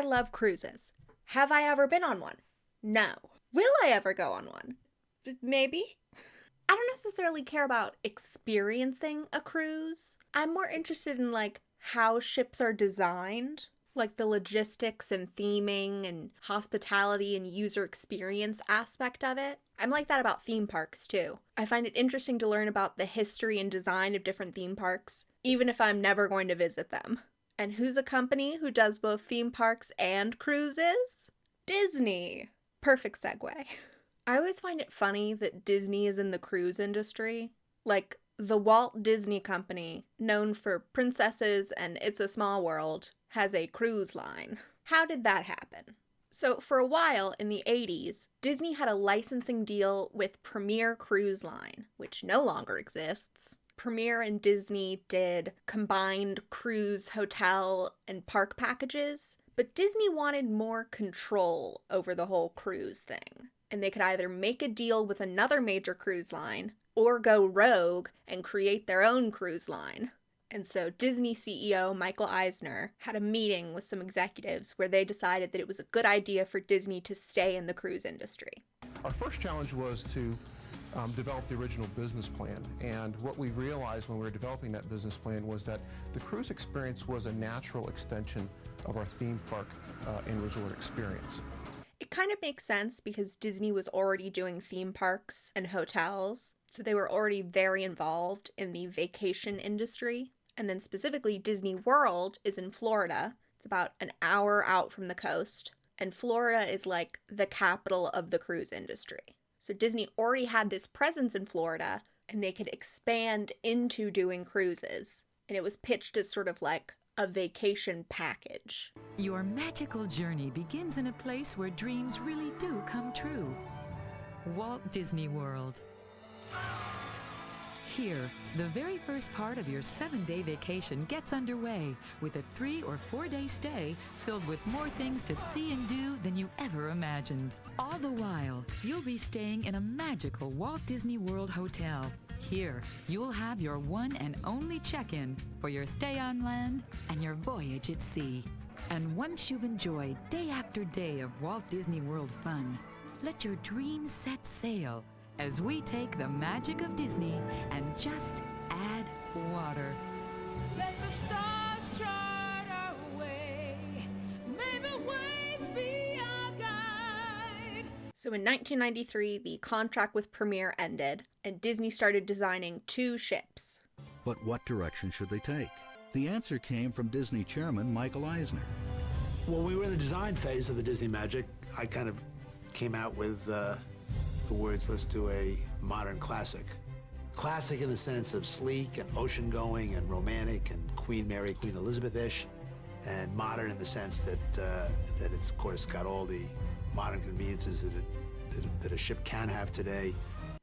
love cruises. Have I ever been on one? No. Will I ever go on one? Maybe. I don't necessarily care about experiencing a cruise. I'm more interested in, like, how ships are designed. Like the logistics and theming and hospitality and user experience aspect of it. I'm like that about theme parks too. I find it interesting to learn about the history and design of different theme parks, even if I'm never going to visit them. And who's a company who does both theme parks and cruises? Disney. Perfect segue. I always find it funny that Disney is in the cruise industry. Like, the Walt Disney Company, known for princesses and It's a Small World, has a cruise line. How did that happen? So for a while in the 80s, Disney had a licensing deal with Premier Cruise Line, which no longer exists. Premier and Disney did combined cruise, hotel, and park packages, but Disney wanted more control over the whole cruise thing. And they could either make a deal with another major cruise line or go rogue and create their own cruise line. And so Disney CEO Michael Eisner had a meeting with some executives where they decided that it was a good idea for Disney to stay in the cruise industry. Our first challenge was to develop the original business plan. And what we realized when we were developing that business plan was that the cruise experience was a natural extension of our theme park and resort experience. It kind of makes sense because Disney was already doing theme parks and hotels, so they were already very involved in the vacation industry. And then specifically, Disney World is in Florida. It's about an hour out from the coast. And Florida is like the capital of the cruise industry. So Disney already had this presence in Florida, and they could expand into doing cruises. And it was pitched as sort of like a vacation package. Your magical journey begins in a place where dreams really do come true. Walt Disney World. Here, the very first part of your 7-day vacation gets underway with a 3 or 4 day stay filled with more things to see and do than you ever imagined. All the while, you'll be staying in a magical Walt Disney World hotel. Here, you'll have your one and only check-in for your stay on land and your voyage at sea. And once you've enjoyed day after day of Walt Disney World fun, let your dreams set sail as we take the magic of Disney and just add water. Let the stars chart our way. May the waves be our guide. So in 1993, the contract with Premier ended, and Disney started designing 2 ships. But what direction should they take? The answer came from Disney chairman Michael Eisner. When we were in the design phase of the Disney Magic, I kind of came out with the words, let's do a modern classic. Classic in the sense of sleek and ocean-going and romantic and Queen Mary, Queen Elizabeth-ish, and modern in the sense that it's, of course, got all the modern conveniences that a ship can have today.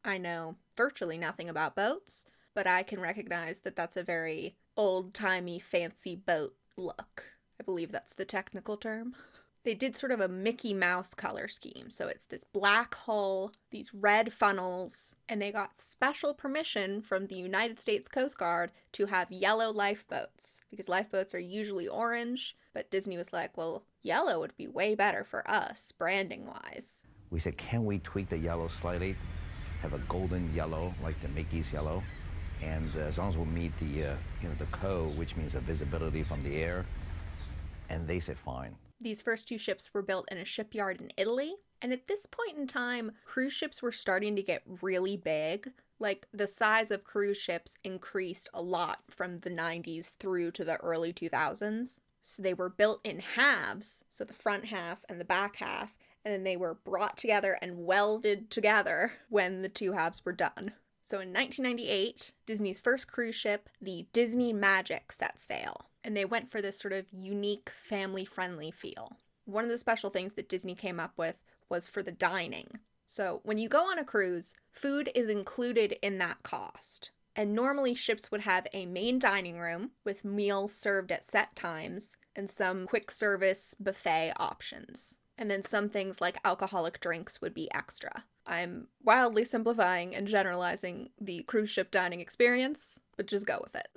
I know virtually nothing about boats, but I can recognize that that's a very old-timey, fancy boat look. I believe that's the technical term. They did sort of a Mickey Mouse color scheme. So it's this black hull, these red funnels, and they got special permission from the United States Coast Guard to have yellow lifeboats, because lifeboats are usually orange, but Disney was like, well, yellow would be way better for us, branding-wise. We said, can we tweak the yellow slightly, have a golden yellow, like the Mickey's yellow, and as long as we meet the the code, which means the visibility from the air, and they said fine. These first 2 ships were built in a shipyard in Italy, and at this point in time, cruise ships were starting to get really big. Like, the size of cruise ships increased a lot from the 90s through to the early 2000s. So they were built in halves, so the front half and the back half, and then they were brought together and welded together when the 2 halves were done. So in 1998, Disney's first cruise ship, the Disney Magic, set sail. And they went for this sort of unique, family-friendly feel. One of the special things that Disney came up with was for the dining. So when you go on a cruise, food is included in that cost. And normally ships would have a main dining room with meals served at set times and some quick service buffet options. And then some things like alcoholic drinks would be extra. I'm wildly simplifying and generalizing the cruise ship dining experience, but just go with it.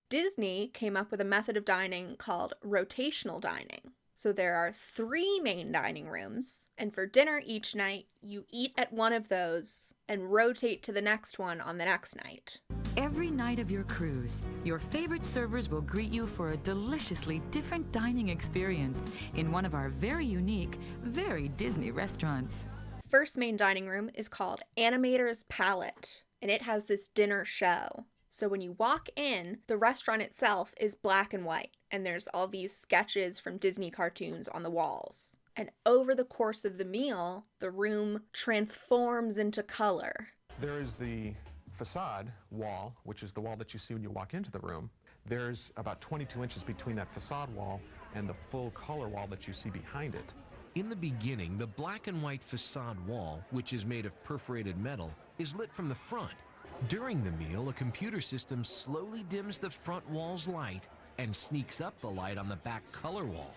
Disney came up with a method of dining called rotational dining. So there are 3 main dining rooms, and for dinner each night, you eat at one of those and rotate to the next one on the next night. Every night of your cruise, your favorite servers will greet you for a deliciously different dining experience in one of our very unique, very Disney restaurants. First main dining room is called Animator's Palate, and it has this dinner show. So when you walk in, the restaurant itself is black and white, and there's all these sketches from Disney cartoons on the walls. And over the course of the meal, the room transforms into color. There is the facade wall, which is the wall that you see when you walk into the room. There's about 22 inches between that facade wall and the full color wall that you see behind it. In the beginning, the black and white facade wall, which is made of perforated metal, is lit from the front. During the meal, a computer system slowly dims the front wall's light and sneaks up the light on the back color wall.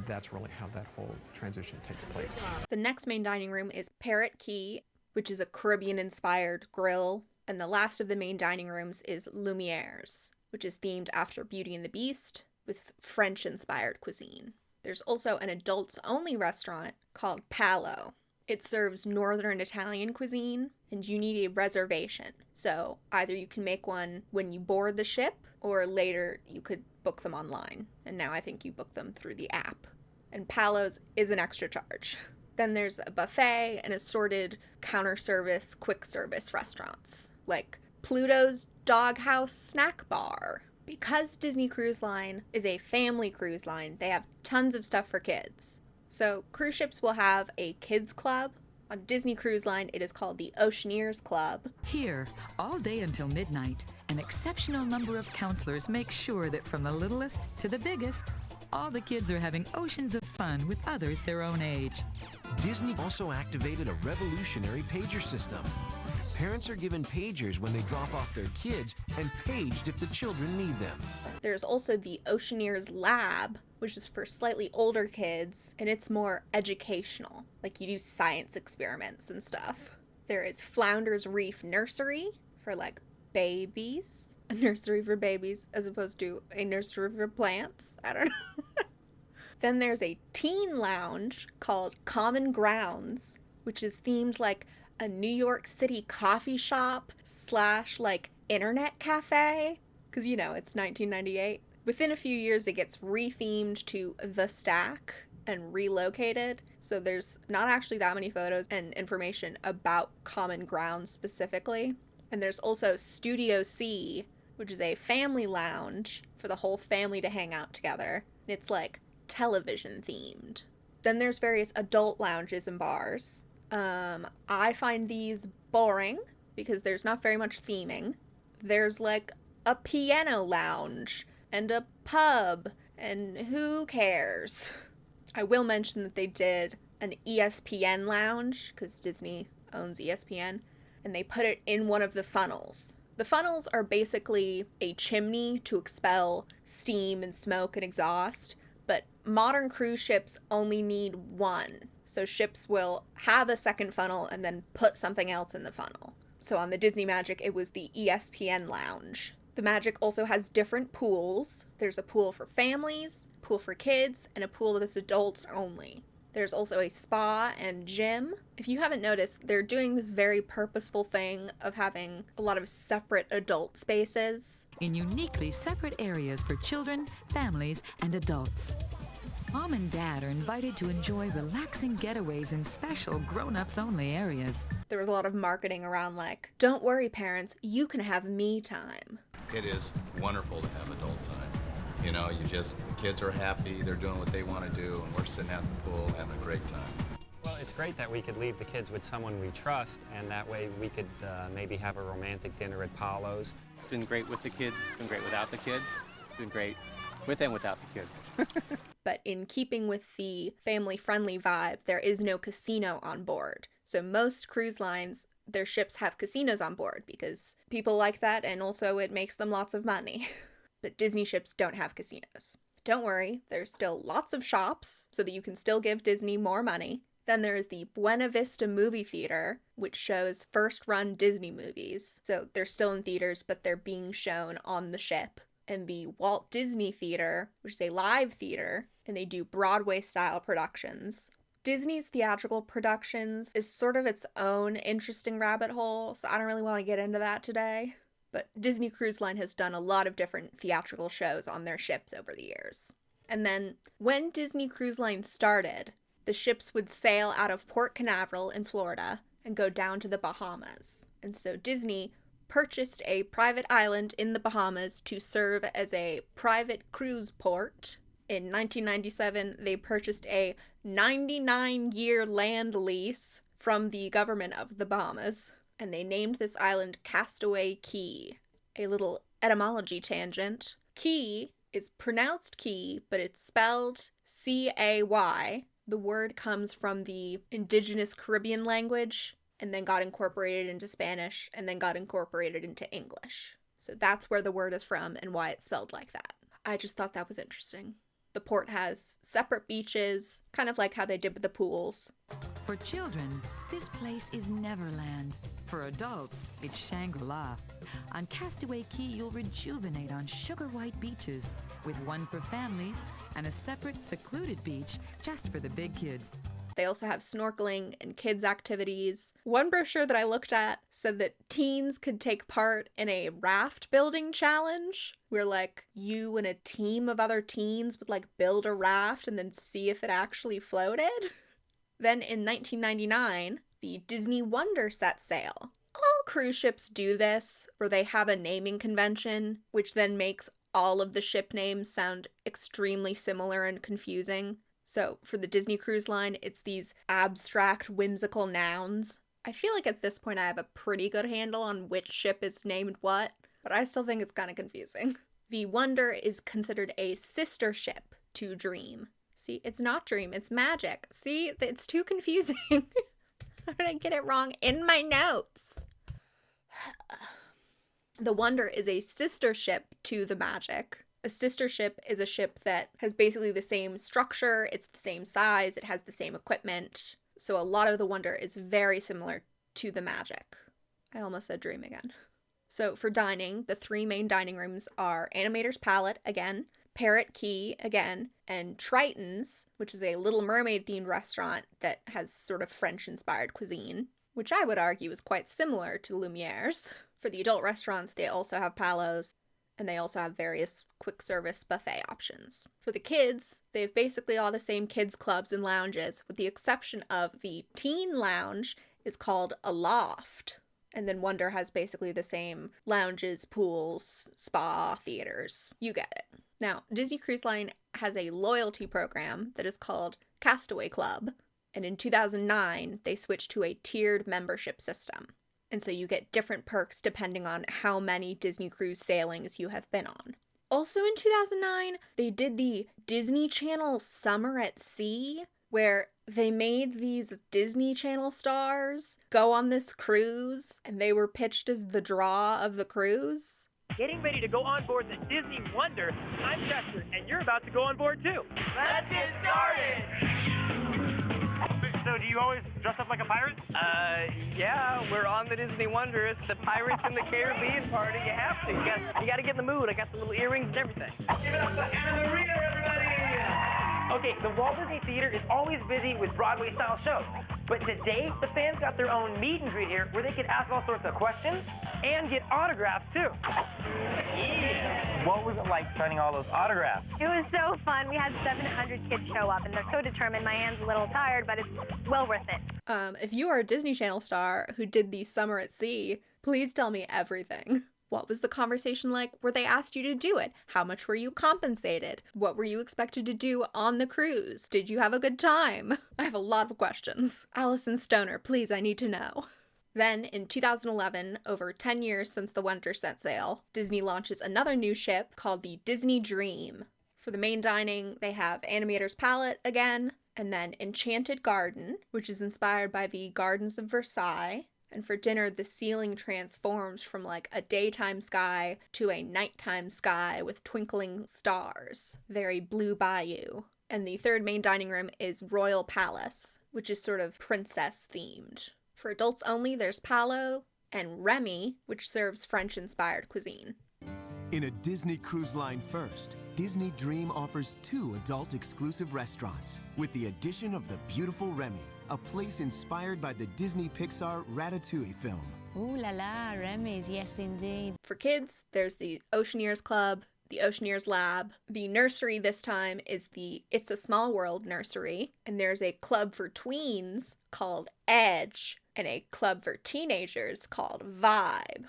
That's really how that whole transition takes place. The next main dining room is Parrot Key, which is a Caribbean-inspired grill. And the last of the main dining rooms is Lumiere's, which is themed after Beauty and the Beast with French-inspired cuisine. There's also an adults-only restaurant called Palo. It serves Northern Italian cuisine, and you need a reservation. So either you can make one when you board the ship, or later you could book them online. And now I think you book them through the app. And Palo's is an extra charge. Then there's a buffet and assorted counter service, quick service restaurants, like Pluto's Doghouse Snack Bar. Because Disney Cruise Line is a family cruise line, they have tons of stuff for kids. So cruise ships will have a kids club. On Disney Cruise Line, it is called the Oceaneers Club. Here, all day until midnight, an exceptional number of counselors make sure that from the littlest to the biggest, all the kids are having oceans of fun with others their own age. Disney also activated a revolutionary pager system. Parents are given pagers when they drop off their kids and paged if the children need them. There's also the Oceaneers Lab, which is for slightly older kids, and it's more educational. Like you do science experiments and stuff. There is Flounder's Reef Nursery for like babies. A nursery for babies as opposed to a nursery for plants. I don't know. Then there's a teen lounge called Common Grounds, which is themed like a New York City coffee shop / like internet cafe. Because, you know, it's 1998. Within a few years, it gets rethemed to The Stack and relocated. So there's not actually that many photos and information about Common Grounds specifically. And there's also Studio C, which is a family lounge for the whole family to hang out together. And it's like television themed. Then there's various adult lounges and bars. I find these boring because there's not very much theming. There's like a piano lounge and a pub, and who cares? I will mention that they did an ESPN lounge because Disney owns ESPN, and they put it in one of the funnels. The funnels are basically a chimney to expel steam and smoke and exhaust, but modern cruise ships only need one. So ships will have a second funnel and then put something else in the funnel. So on the Disney Magic, it was the ESPN lounge. The Magic also has different pools. There's a pool for families, a pool for kids, and a pool that's adults only. There's also a spa and gym. If you haven't noticed, they're doing this very purposeful thing of having a lot of separate adult spaces. In uniquely separate areas for children, families, and adults. Mom and Dad are invited to enjoy relaxing getaways in special grown-ups only areas. There was a lot of marketing around like, don't worry parents, you can have me time. It is wonderful to have adult time. You know, the kids are happy, they're doing what they want to do, and we're sitting at the pool having a great time. Well, it's great that we could leave the kids with someone we trust, and that way we could maybe have a romantic dinner at Palo's. It's been great with the kids, it's been great without the kids, it's been great with and without the kids. But in keeping with the family-friendly vibe, there is no casino on board. So most cruise lines, their ships have casinos on board because people like that, and also it makes them lots of money. But Disney ships don't have casinos. Don't worry, there's still lots of shops so that you can still give Disney more money. Then there is the Buena Vista Movie Theater, which shows first-run Disney movies. So they're still in theaters, but they're being shown on the ship. And the Walt Disney Theater, which is a live theater, and they do Broadway-style productions. Disney's theatrical productions is sort of its own interesting rabbit hole, so I don't really want to get into that today. But Disney Cruise Line has done a lot of different theatrical shows on their ships over the years. And then, when Disney Cruise Line started, the ships would sail out of Port Canaveral in Florida and go down to the Bahamas. And so Disney purchased a private island in the Bahamas to serve as a private cruise port. In 1997, they purchased a 99-year land lease from the government of the Bahamas, and they named this island Castaway Cay. A little etymology tangent. Key is pronounced key, but it's spelled C-A-Y. The word comes from the indigenous Caribbean language, and then got incorporated into Spanish, and then got incorporated into English. So that's where the word is from and why it's spelled like that. I just thought that was interesting. The port has separate beaches, kind of like how they did with the pools. For children, this place is Neverland. For adults, it's Shangri-La. On Castaway Cay, you'll rejuvenate on sugar-white beaches, with one for families and a separate, secluded beach just for the big kids. They also have snorkeling and kids' activities. One brochure that I looked at said that teens could take part in a raft building challenge, where like you and a team of other teens would like build a raft and then see if it actually floated. Then in 1999, the Disney Wonder set sail. All cruise ships do this, where they have a naming convention, which then makes all of the ship names sound extremely similar and confusing. So for the Disney Cruise Line, it's these abstract, whimsical nouns. I feel like at this point I have a pretty good handle on which ship is named what, but I still think it's kind of confusing. The Wonder is considered a sister ship to Dream. See, it's not Dream, it's Magic. See, it's too confusing. How did I get it wrong in my notes? The Wonder is a sister ship to the Magic. A sister ship is a ship that has basically the same structure, it's the same size, it has the same equipment. So a lot of the Wonder is very similar to the Magic. I almost said Dream again. So for dining, the three main dining rooms are Animator's Palate, again, Parrot Key, again, and Triton's, which is a Little Mermaid-themed restaurant that has sort of French-inspired cuisine, which I would argue is quite similar to Lumiere's. For the adult restaurants, they also have Palos, and they also have various quick service buffet options. For the kids, they have basically all the same kids clubs and lounges, with the exception of the teen lounge is called a loft. And then Wonder has basically the same lounges, pools, spa, theaters. You get it. Now, Disney Cruise Line has a loyalty program that is called Castaway Club. And in 2009, they switched to a tiered membership system. And so you get different perks depending on how many Disney Cruise sailings you have been on. Also in 2009, they did the Disney Channel Summer at Sea, where they made these Disney Channel stars go on this cruise, and they were pitched as the draw of the cruise. Getting ready to go on board the Disney Wonder. I'm Chester, and you're about to go on board too. Let's get started! So do you always dress up like a pirate? Yeah, we're on the Disney Wonder. It's the Pirates in the Caribbean party. You have to. You got to get in the mood. I got the little earrings and everything. Give it up for Anna Maria, everybody! Okay, the Walt Disney Theater is always busy with Broadway-style shows. But today, the fans got their own meet and greet here where they could ask all sorts of questions and get autographs, too. Yeah. What was it like signing all those autographs? It was so fun. We had 700 kids show up, and they're so determined. My hand's a little tired, but it's well worth it. If you are a Disney Channel star who did the Summer at Sea, please tell me everything. What was the conversation like? Were they asked you to do it? How much were you compensated? What were you expected to do on the cruise? Did you have a good time? I have a lot of questions. Allison Stoner, please, I need to know. Then, in 2011, over 10 years since the Wonder set sail, Disney launches another new ship called the Disney Dream. For the main dining, they have Animator's Palate again, and then Enchanted Garden, which is inspired by the Gardens of Versailles. And for dinner, the ceiling transforms from like a daytime sky to a nighttime sky with twinkling stars. Very Blue Bayou. And the third main dining room is Royal Palace, which is sort of princess themed. For adults only, there's Palo and Remy, which serves French-inspired cuisine. In a Disney Cruise Line first, Disney Dream offers 2 adult-exclusive restaurants with the addition of the beautiful Remy, a place inspired by the Disney Pixar Ratatouille film. Ooh la la, Remy's, yes indeed. For kids, there's the Oceaneers Club, the Oceaneers Lab. The nursery this time is the It's a Small World nursery, and there's a club for tweens called Edge, and a club for teenagers called Vibe.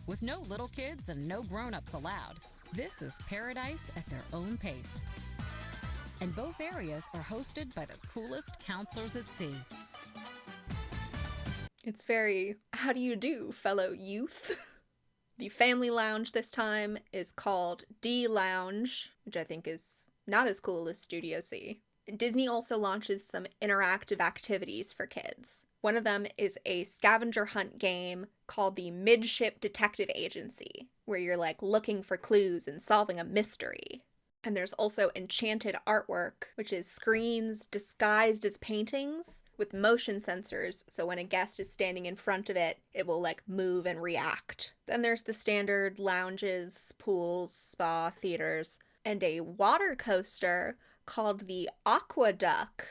With no little kids and no grown-ups allowed, this is paradise at their own pace. And both areas are hosted by the coolest counselors at sea. It's very, how do you do, fellow youth? The family lounge this time is called D Lounge, which I think is not as cool as Studio C. Disney also launches some interactive activities for kids. One of them is a scavenger hunt game called the Midship Detective Agency, where you're like looking for clues and solving a mystery. And there's also enchanted artwork, which is screens disguised as paintings with motion sensors, so when a guest is standing in front of it, it will like move and react. Then there's the standard lounges, pools, spa, theaters, and a water coaster called the Aqueduct.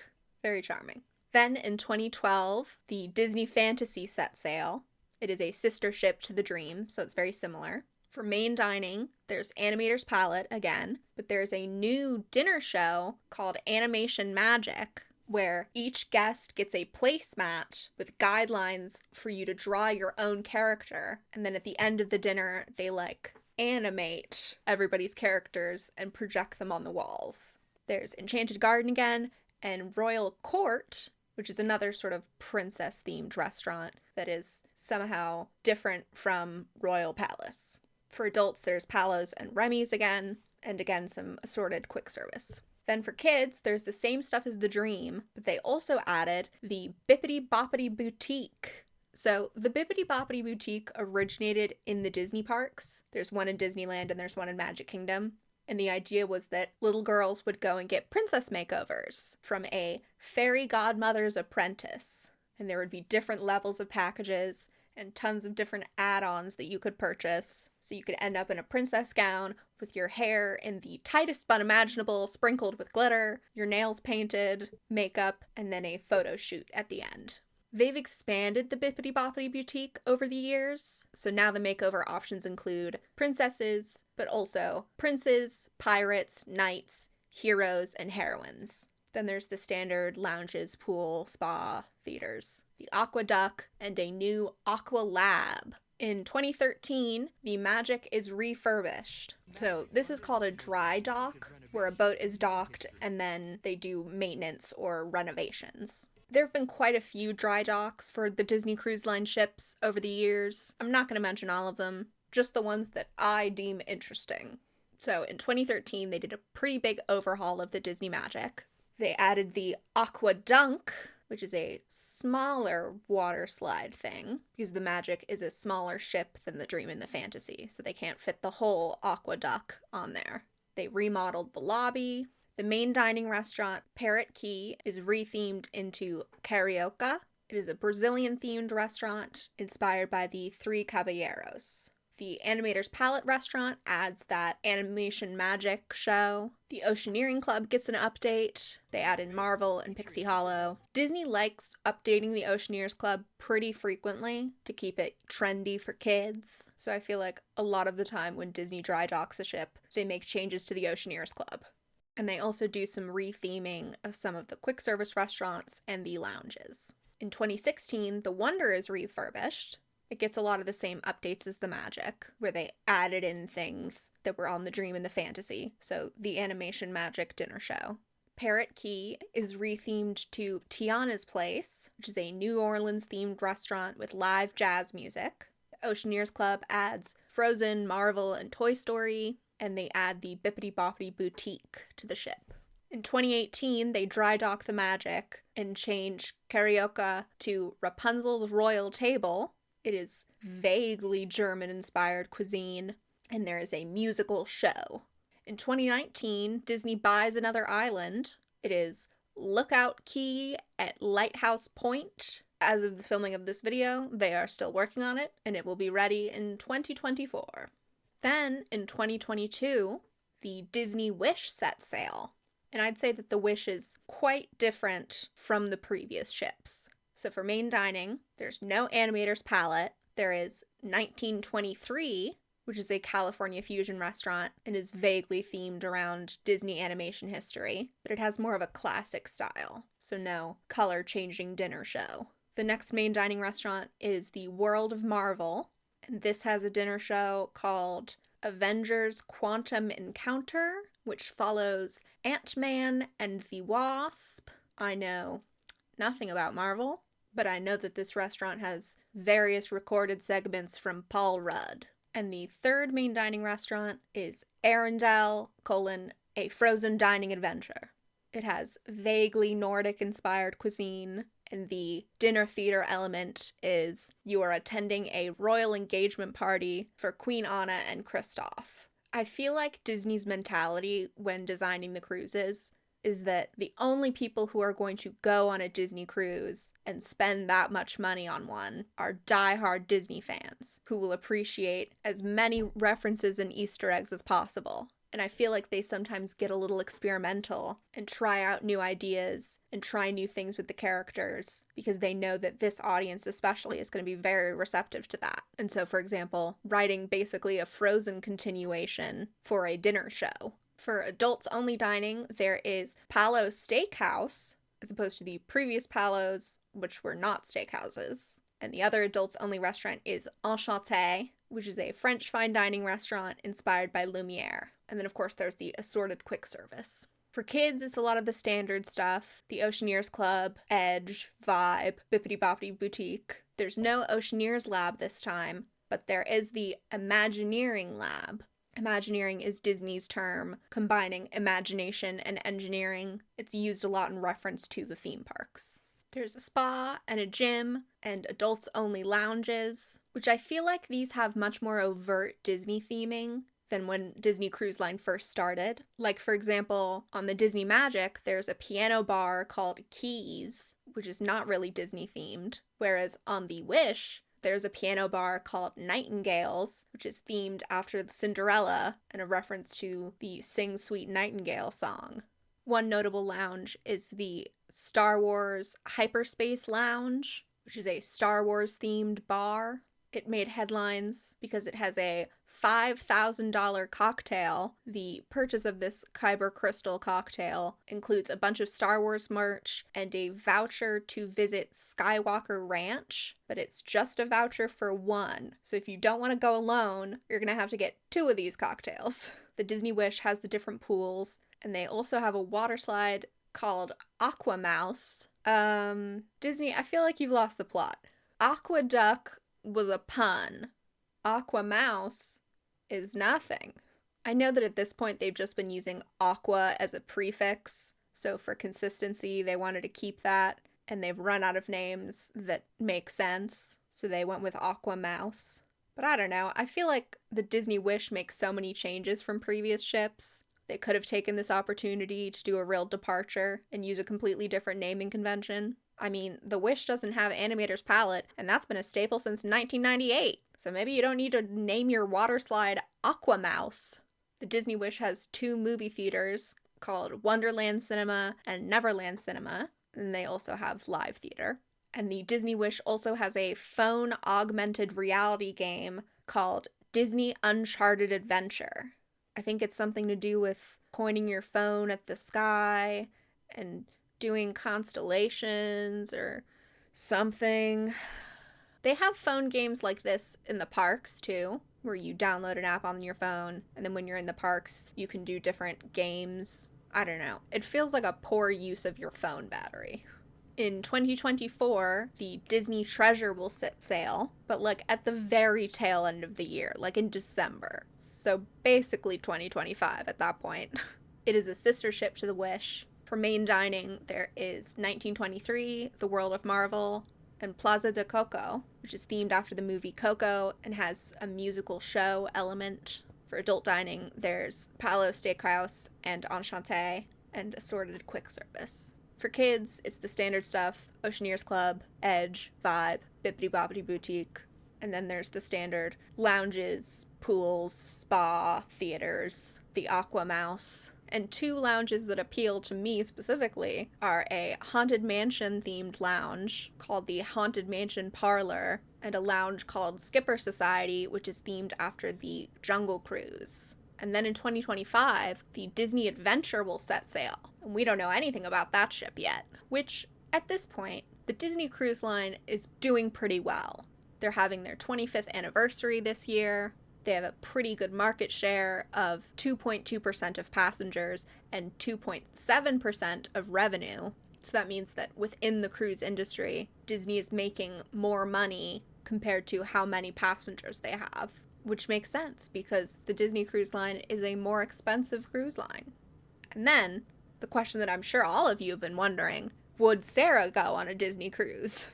Very charming. Then in 2012, the Disney Fantasy set sail. It is a sister ship to the Dream, so it's very similar. For main dining, there's Animator's Palate again, but there's a new dinner show called Animation Magic, where each guest gets a placemat with guidelines for you to draw your own character, and then at the end of the dinner, they like animate everybody's characters and project them on the walls. There's Enchanted Garden again, and Royal Court, which is another sort of princess-themed restaurant that is somehow different from Royal Palace. For adults, there's Palos and Remy's again, and again some assorted quick service. Then for kids, there's the same stuff as the Dream, but they also added the Bippity Boppity Boutique. So the Bippity Boppity Boutique originated in the Disney parks. There's one in Disneyland and there's one in Magic Kingdom. And the idea was that little girls would go and get princess makeovers from a fairy godmother's apprentice. And there would be different levels of packages and tons of different add-ons that you could purchase. So you could end up in a princess gown with your hair in the tightest bun imaginable, sprinkled with glitter, your nails painted, makeup, and then a photo shoot at the end. They've expanded the Bippity Boppity Boutique over the years, so now the makeover options include princesses, but also princes, pirates, knights, heroes, and heroines. Then there's the standard lounges, pool, spa, theaters, the Aqueduct, and a new Aqua Lab. In 2013, the Magic is refurbished. So this is called a dry dock, where a boat is docked and then they do maintenance or renovations. There have been quite a few dry docks for the Disney Cruise Line ships over the years. I'm not going to mention all of them, just the ones that I deem interesting. So in 2013, they did a pretty big overhaul of the Disney Magic. They added the Aquadunk, which is a smaller water slide thing, because the Magic is a smaller ship than the Dream and the Fantasy, so they can't fit the whole Aqueduct on there. They remodeled the lobby. The main dining restaurant, Parrot Key, is rethemed into Carioca. It is a Brazilian-themed restaurant inspired by the Three Caballeros. The Animator's Palate restaurant adds that Animation Magic show. The Oceaneering Club gets an update. They added Marvel and Pixie Hollow. Disney likes updating the Oceaneers Club pretty frequently to keep it trendy for kids. So I feel like a lot of the time when Disney dry docks a ship, they make changes to the Oceaneers Club. And they also do some retheming of some of the quick service restaurants and the lounges. In 2016, the Wonder is refurbished. It gets a lot of the same updates as the Magic, where they added in things that were on the Dream and the Fantasy, so the Animation Magic dinner show. Parrot Key is rethemed to Tiana's Place, which is a New Orleans-themed restaurant with live jazz music. The Oceaneers Club adds Frozen, Marvel, and Toy Story, and they add the Bippity Boppity Boutique to the ship. In 2018, they dry dock the Magic and change Carioca to Rapunzel's Royal Table. It is vaguely German-inspired cuisine, and there is a musical show. In 2019, Disney buys another island. It is Lookout Key at Lighthouse Point. As of the filming of this video, they are still working on it, and it will be ready in 2024. Then, in 2022, the Disney Wish set sail. And I'd say that the Wish is quite different from the previous ships. So for main dining, there's no animator's palate. There is 1923, which is a California fusion restaurant and is vaguely themed around Disney animation history, but it has more of a classic style, so no color-changing dinner show. The next main dining restaurant is the World of Marvel, and this has a dinner show called Avengers Quantum Encounter, which follows Ant-Man and the Wasp. I know nothing about Marvel, but I know that this restaurant has various recorded segments from Paul Rudd. And the third main dining restaurant is Arendelle, a frozen dining adventure. It has vaguely Nordic-inspired cuisine, and the dinner theater element is you are attending a royal engagement party for Queen Anna and Kristoff. I feel like Disney's mentality when designing the cruises is that the only people who are going to go on a Disney cruise and spend that much money on one are diehard Disney fans who will appreciate as many references and Easter eggs as possible. And I feel like they sometimes get a little experimental and try out new ideas and try new things with the characters because they know that this audience especially is going to be very receptive to that. And so, for example, writing basically a Frozen continuation for a dinner show. For adults-only dining, there is Palo Steakhouse, as opposed to the previous Palos, which were not steakhouses. And the other adults-only restaurant is Enchanté, which is a French fine dining restaurant inspired by Lumiere. And then, of course, there's the assorted quick service. For kids, it's a lot of the standard stuff. The Oceaneers Club, Edge, Vibe, Bippity Boppity Boutique. There's no Oceaneers Lab this time, but there is the Imagineering Lab. Imagineering is Disney's term combining imagination and engineering. It's used a lot in reference to the theme parks. There's a spa and a gym and adults-only lounges, which I feel like these have much more overt Disney theming than when Disney Cruise Line first started. Like, for example, on the Disney Magic, there's a piano bar called Keys, which is not really Disney themed, whereas on the Wish, there's a piano bar called Nightingales, which is themed after Cinderella and a reference to the Sing Sweet Nightingale song. One notable lounge is the Star Wars Hyperspace Lounge, which is a Star Wars themed bar. It made headlines because it has a $5,000 cocktail. The purchase of this Kyber Crystal cocktail includes a bunch of Star Wars merch and a voucher to visit Skywalker Ranch, but it's just a voucher for one. So if you don't want to go alone, you're going to have to get 2 of these cocktails. The Disney Wish has the different pools, and they also have a water slide called Aqua Mouse. Disney, I feel like you've lost the plot. Aqua Duck was a pun. Aqua Mouse is nothing. I know that at this point they've just been using aqua as a prefix, so for consistency they wanted to keep that, and they've run out of names that make sense, so they went with Aqua Mouse. But I don't know, I feel like the Disney Wish makes so many changes from previous ships. They could have taken this opportunity to do a real departure and use a completely different naming convention. I mean, the Wish doesn't have Animator's Palate, and that's been a staple since 1998. So maybe you don't need to name your water slide Aqua Mouse. The Disney Wish has 2 movie theaters called Wonderland Cinema and Neverland Cinema, and they also have live theater. And the Disney Wish also has a phone augmented reality game called Disney Uncharted Adventure. I think it's something to do with pointing your phone at the sky and doing constellations or something. They have phone games like this in the parks too, where you download an app on your phone, and then when you're in the parks, you can do different games. I don't know. It feels like a poor use of your phone battery. In 2024, the Disney Treasure will set sail, but like at the very tail end of the year, like in December. So basically 2025 at that point. It is a sister ship to the Wish. For main dining, there is 1923, The World of Marvel, and Plaza de Coco, which is themed after the movie Coco and has a musical show element. For adult dining, there's Palo Steakhouse and Enchanté, and assorted quick service. For kids, it's the standard stuff, Oceaneers Club, Edge, Vibe, Bippity Boppity Boutique. And then there's the standard lounges, pools, spa, theaters, the Aqua Mouse. And two lounges that appeal to me specifically are a Haunted Mansion themed lounge called the Haunted Mansion Parlor, and a lounge called Skipper Society, which is themed after the Jungle Cruise. And then in 2025, the Disney Adventure will set sail. And we don't know anything about that ship yet, which at this point, the Disney Cruise Line is doing pretty well. They're having their 25th anniversary this year. They have a pretty good market share of 2.2% of passengers and 2.7% of revenue. So that means that within the cruise industry, Disney is making more money compared to how many passengers they have, which makes sense because the Disney Cruise Line is a more expensive cruise line. And then, the question that I'm sure all of you have been wondering, would Sarah go on a Disney cruise?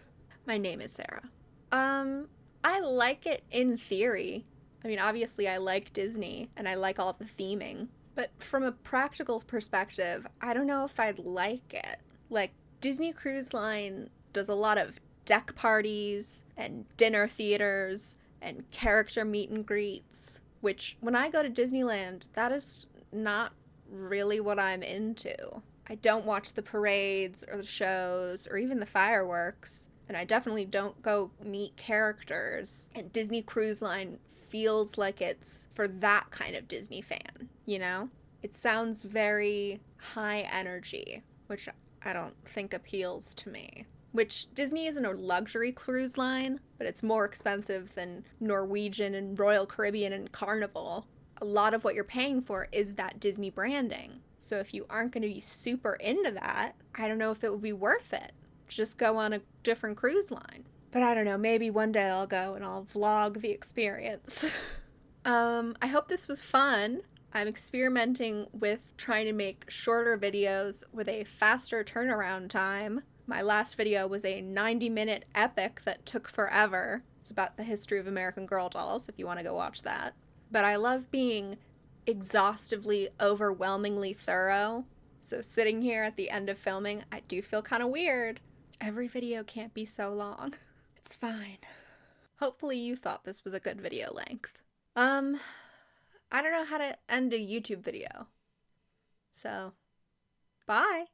My name is Sarah. I like it in theory. I mean, obviously I like Disney and I like all the theming, but from a practical perspective, I don't know if I'd like it. Like, Disney Cruise Line does a lot of deck parties and dinner theaters and character meet and greets, which when I go to Disneyland, that is not really what I'm into. I don't watch the parades or the shows or even the fireworks, and I definitely don't go meet characters. And Disney Cruise Line feels like it's for that kind of Disney fan, you know? It sounds very high energy, which I don't think appeals to me. Which, Disney isn't a luxury cruise line, but it's more expensive than Norwegian and Royal Caribbean and Carnival. A lot of what you're paying for is that Disney branding. So if you aren't going to be super into that, I don't know if it would be worth it. Just go on a different cruise line. But I don't know, maybe one day I'll go and I'll vlog the experience. I hope this was fun. I'm experimenting with trying to make shorter videos with a faster turnaround time. My last video was a 90-minute epic that took forever. It's about the history of American Girl dolls, if you want to go watch that. But I love being exhaustively, overwhelmingly thorough. So sitting here at the end of filming, I do feel kind of weird. Every video can't be so long. It's fine. Hopefully you thought this was a good video length. I don't know how to end a YouTube video. So, bye!